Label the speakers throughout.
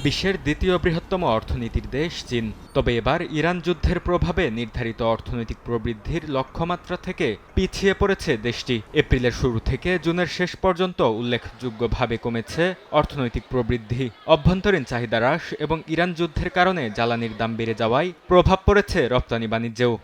Speaker 1: বিশ্বের দ্বিতীয় বৃহত্তম অর্থনীতির দেশ চীন। তবে এবার ইরান যুদ্ধের প্রভাবে নির্ধারিত অর্থনৈতিক প্রবৃদ্ধির লক্ষ্যমাত্রা থেকে পিছিয়ে পড়েছে দেশটি। এপ্রিলের শুরু থেকে জুনের শেষ পর্যন্ত উল্লেখযোগ্যভাবে কমেছে অর্থনৈতিক প্রবৃদ্ধি। অভ্যন্তরীণ চাহিদা হ্রাস এবং ইরান যুদ্ধের কারণে জ্বালানির দাম বেড়ে যাওয়ায় প্রভাব পড়েছে রপ্তানি বাণিজ্যেও।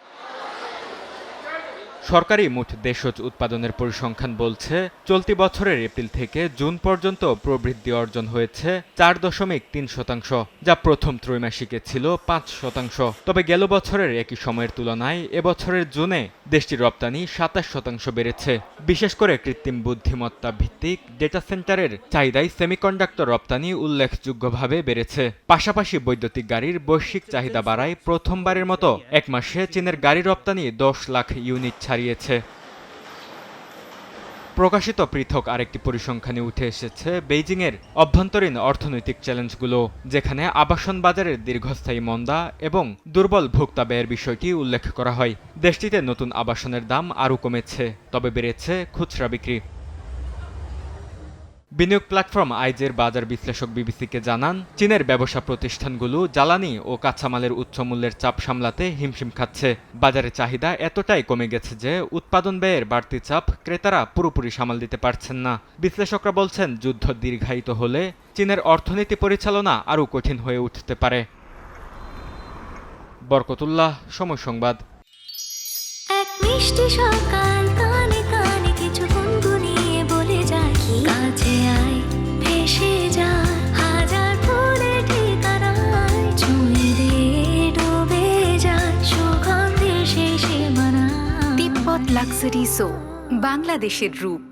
Speaker 1: সরকারি মোট দেশজ উৎপাদনের পরিসংখ্যান বলছে, চলতি বছরের এপ্রিল থেকে জুন পর্যন্ত প্রবৃদ্ধি অর্জন হয়েছে 4.3%, যা প্রথম ত্রৈমাসিকে ছিল 5%। তবে গেল বছরের একই সময়ের তুলনায় এবছরের জুনে দেশটির রপ্তানি 27% বেড়েছে। বিশেষ করে কৃত্রিম বুদ্ধিমত্তা ভিত্তিক ডেটা সেন্টারের চাহিদায় সেমিকন্ডাক্টর রপ্তানি উল্লেখযোগ্যভাবে বেড়েছে। পাশাপাশি বৈদ্যুতিক গাড়ির বৈশ্বিক চাহিদা বাড়ায় প্রথমবারের মতো এক মাসে চীনের গাড়ি রপ্তানি 10 লাখ ইউনিট ছাড়িয়েছে। প্রকাশিত পৃথক আরেকটি পরিসংখ্যানে উঠে এসেছে বেইজিংয়ের অভ্যন্তরীণ অর্থনৈতিক চ্যালেঞ্জগুলো, যেখানে আবাসন বাজারের দীর্ঘস্থায়ী মন্দা এবং দুর্বল ভোক্তা ব্যয়ের বিষয়টি উল্লেখ করা হয়। দেশটিতে নতুন আবাসনের দাম আরও কমেছে, তবে বেড়েছে খুচরা বিক্রি। বিনিয়োগ প্ল্যাটফর্ম আইজের বাজার বিশ্লেষক বিবিসিকে জানান, চীনের ব্যবসা প্রতিষ্ঠানগুলো জ্বালানি ও কাঁচামালের উচ্চ মূল্যের চাপ সামলাতে হিমশিম খাচ্ছে। বাজারে চাহিদা এতটাই কমে গেছে যে উৎপাদন ব্যয়ের বাড়তি চাপ ক্রেতারা পুরোপুরি সামাল দিতে পারছেন না। বিশ্লেষকরা বলছেন, যুদ্ধ দীর্ঘায়িত হলে চীনের অর্থনীতি পরিচালনা আরও কঠিন হয়ে উঠতে পারে। বরকতুল্লাহ, সময় সংবাদ।
Speaker 2: এক মিষ্টি সকাল, কানে কানে কিছু গুনগুনিয়ে বলে যায়, কাছে আয় ভেসে যায় হাজার ফুলের ঠিকানায়, ছুঁয়ে দিয়ে ডুবে যায় সুগন্ধে সেই সীমানায়।
Speaker 3: তিব্বত লাক্সারি সো, বাংলাদেশের রূপ।